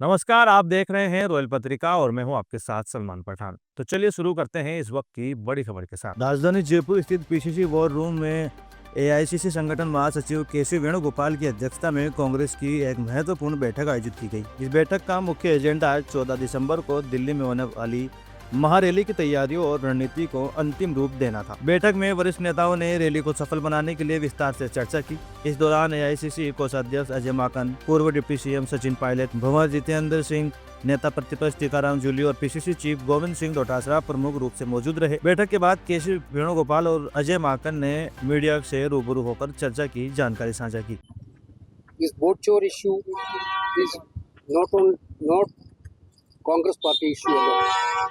नमस्कार, आप देख रहे हैं रॉयल पत्रिका और मैं हूं आपके साथ सलमान पठान। तो चलिए शुरू करते हैं इस वक्त की बड़ी खबर के साथ। राजधानी जयपुर स्थित पीसीसी वॉर रूम में एआईसीसी संगठन महासचिव केसी वेणुगोपाल की अध्यक्षता में कांग्रेस की एक महत्वपूर्ण बैठक आयोजित की गई। इस बैठक का मुख्य एजेंडा 14 दिसंबर को दिल्ली में होने वाली महारैली की तैयारियों और रणनीति को अंतिम रूप देना था। बैठक में वरिष्ठ नेताओं ने रैली को सफल बनाने के लिए विस्तार से चर्चा की। इस दौरान एआईसीसी कोषाध्यक्ष अजय माकन, पूर्व डिप्टी सीएम सचिन पायलट, भंवर जितेंद्र सिंह, नेता प्रतिपक्ष टीकाराम जूली और पीसीसी चीफ गोविंद सिंह डोटासरा प्रमुख रूप से मौजूद रहे। बैठक के बाद केसी वेणुगोपाल और अजय माकन ने मीडिया से रूबरू होकर चर्चा की जानकारी साझा की। This boat chore issue is not Congress party issue alone.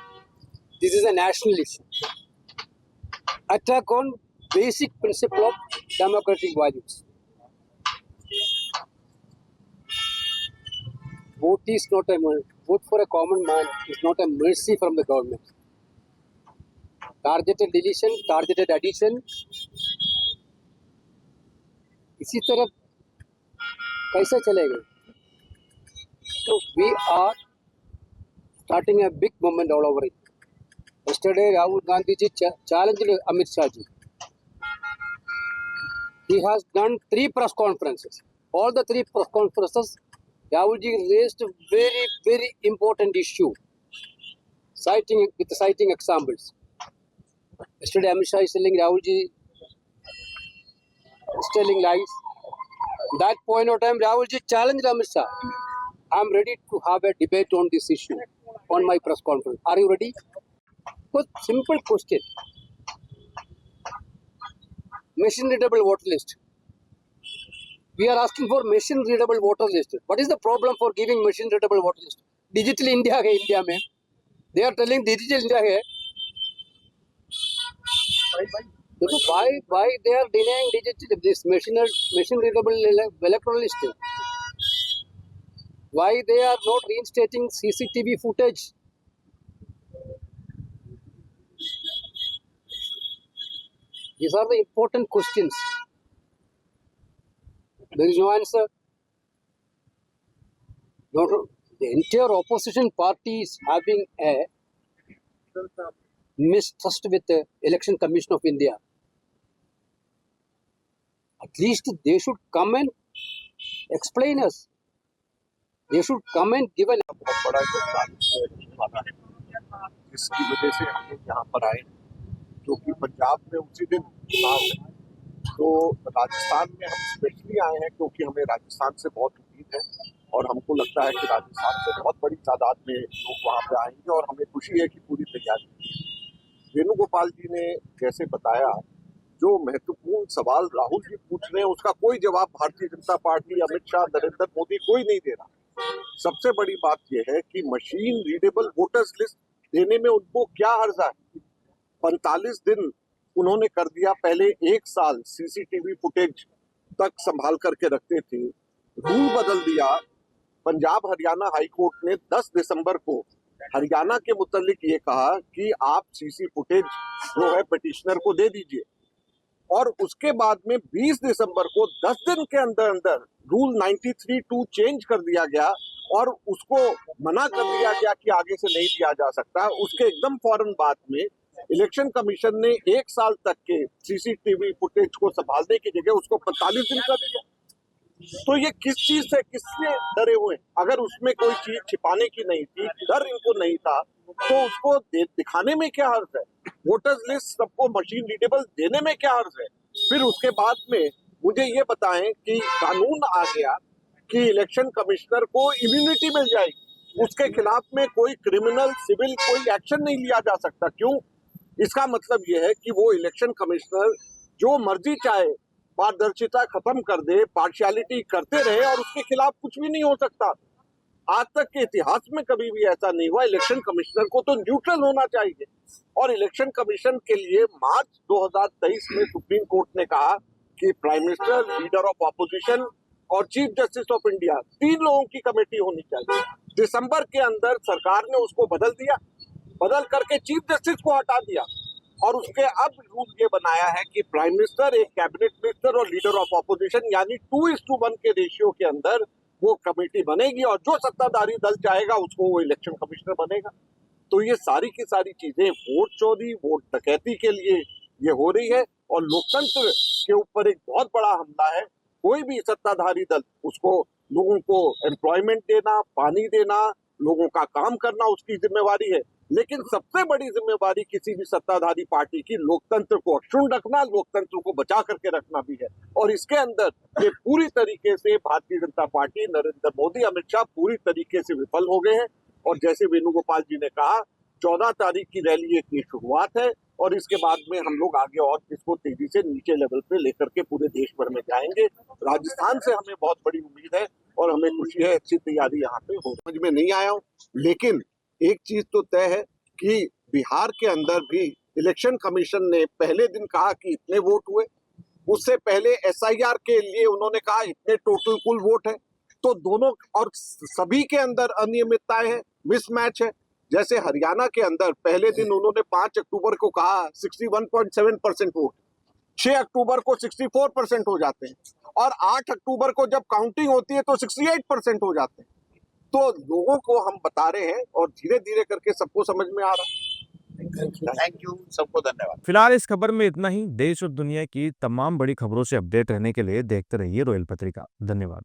This is a national issue. Attack on basic principle of democratic values. Vote for a common man is not a mercy from the government. Targeted deletion, targeted addition. इसी तरह कैसे चलेगा? So we are starting a big movement all over it. Yesterday, Rahul Gandhi ji challenged Amit Shah ji. He has done 3 press conferences. All the 3 press conferences, Rahul ji raised a very, very important issue, citing examples. Yesterday, Amit Shah is telling Rahul ji is telling lies. That point of time, Rahul ji challenged Amit Shah. I am ready to have a debate on this issue on my press conference. Are you ready? But simple question. Machine readable voter list. We are asking for machine readable voter list. What is the problem for giving machine readable voter list? Digital India है India में. They are telling digital India है. Why they are denying digital this machine readable electoral list? Why they are not reinstating CCTV footage? These are the important questions. There is no answer. The entire opposition party is having a mistrust with the Election Commission of India. At least they should come and explain us. They should come and give an. बहुत बड़ा योगदान वाला है, जिसकी वजह से हम लोग यहाँ पर आए, क्योंकि पंजाब में उसी दिन चुनाव है। तो राजस्थान में हम स्पेशली आए हैं क्योंकि हमें राजस्थान से बहुत उम्मीद है और हमको लगता है कि राजस्थान से बहुत बड़ी तादाद में लोग वहाँ पे आएंगे और हमें खुशी है कि पूरी तैयारी। वेणुगोपाल जी ने जैसे बताया, जो महत्वपूर्ण सवाल राहुल जी पूछ रहे हैं उसका कोई जवाब भारतीय जनता पार्टी, अमित शाह, नरेंद्र मोदी कोई नहीं दे रहा। सबसे बड़ी बात यह है कि मशीन रीडेबल वोटर्स लिस्ट देने में उनको क्या हर्जा है। 45 दिन उन्होंने कर दिया। पहले 1 साल सीसीटीवी फुटेज तक संभाल करके रखते थे, रूल बदल दिया। पंजाब हरियाणा हाई कोर्ट ने 10 दिसंबर को हरियाणा के मुतालिक ये कहा कि आप सीसी फुटेज जो है पिटिशनर को दे दीजिए, और उसके बाद में 20 दिसंबर को 10 दिन के अंदर अंदर रूल 93(2) चेंज कर दिया गया और उसको मना कर दिया गया कि आगे से नहीं दिया जा सकता। उसके एकदम फौरन बाद में इलेक्शन कमीशन ने 1 साल तक के सीसीटीवी फुटेज को संभालने की जगह उसको 45 दिन कर दिया। तो ये किस चीज से, किससे डरे हुए? अगर उसमें कोई चीज छिपाने की नहीं थी, डर इनको नहीं था, तो उसको दिखाने में क्या हर्ज है? वोटर्स लिस्ट सबको मशीन रीडेबल देने में क्या हर्ज है? फिर उसके बाद में मुझे ये बताएं कि कानून आ गया कि इलेक्शन कमिश्नर को इम्यूनिटी मिल जाएगी, उसके खिलाफ में कोई क्रिमिनल सिविल कोई एक्शन नहीं लिया जा सकता। क्यों? इसका मतलब ये है कि वो इलेक्शन कमिश्नर जो मर्जी चाहे पारदर्शिता खत्म कर दे, पार्शियलिटी करते रहे और उसके खिलाफ कुछ भी नहीं हो सकता। आज तक के इतिहास में कभी भी ऐसा नहीं हुआ। इलेक्शन कमिश्नर को तो न्यूट्रल होना चाहिए, और इलेक्शन कमीशन के लिए मार्च 2023 में सुप्रीम कोर्ट ने कहा कि prime minister, leader of opposition और चीफ जस्टिस ऑफ इंडिया 3 लोगों की कमेटी होनी चाहिए। दिसंबर के अंदर सरकार ने उसको बदल दिया, बदल करके चीफ जस्टिस को हटा दिया, और उसके अब रूल ये बनाया है कि प्राइम मिनिस्टर, एक कैबिनेट मिनिस्टर और लीडर ऑफ ऑपोजिशन, यानी 2:1 के रेशियो के अंदर वो कमेटी बनेगी और जो सत्ताधारी दल चाहेगा उसको वो इलेक्शन कमिश्नर बनेगा। तो ये सारी की सारी चीजें वोट चोरी, वोट डकैती के लिए ये हो रही है और लोकतंत्र के ऊपर एक बहुत बड़ा हमला है। कोई भी सत्ताधारी दल उसको लोगों को एम्प्लॉयमेंट देना, पानी देना, लोगों का काम करना उसकी जिम्मेवारी है, लेकिन सबसे बड़ी जिम्मेवारी किसी भी सत्ताधारी पार्टी की लोकतंत्र को अक्षुण्ण रखना, लोकतंत्र को बचा करके रखना भी है। और इसके अंदर ये पूरी तरीके से भारतीय जनता पार्टी, नरेंद्र मोदी, अमित शाह पूरी तरीके से विफल हो गए हैं। और जैसे वेणुगोपाल जी ने कहा, 14 तारीख की रैली एक ये शुरुआत है और इसके बाद में हम लोग आगे और इसको तेजी से नीचे लेवल पे लेकर के पूरे देश भर में जाएंगे। राजस्थान से हमें बहुत बड़ी उम्मीद है और हमें खुशी है, अच्छी तैयारी यहाँ पे हो। समझ में नहीं आया हूँ, लेकिन एक चीज तो तय है कि बिहार के अंदर भी इलेक्शन कमीशन ने पहले दिन कहा कि इतने वोट हुए, उससे पहले एसआईआर के लिए उन्होंने कहा इतने टोटल कुल वोट है। तो दोनों और सभी के अंदर अनियमितताएं हैं, मिसमैच है। जैसे हरियाणा के अंदर पहले दिन उन्होंने 5 अक्टूबर को कहा 61.7% वोट, 6 अक्टूबर को 64% हो जाते हैं और 8 अक्टूबर को जब काउंटिंग होती है तो 68% हो जाते हैं। तो लोगों को हम बता रहे हैं और धीरे धीरे करके सबको समझ में आ रहा है। थैंक यू, सबको धन्यवाद। फिलहाल इस खबर में इतना ही। देश और दुनिया की तमाम बड़ी खबरों से अपडेट रहने के लिए देखते रहिए रॉयल पत्रिका। धन्यवाद।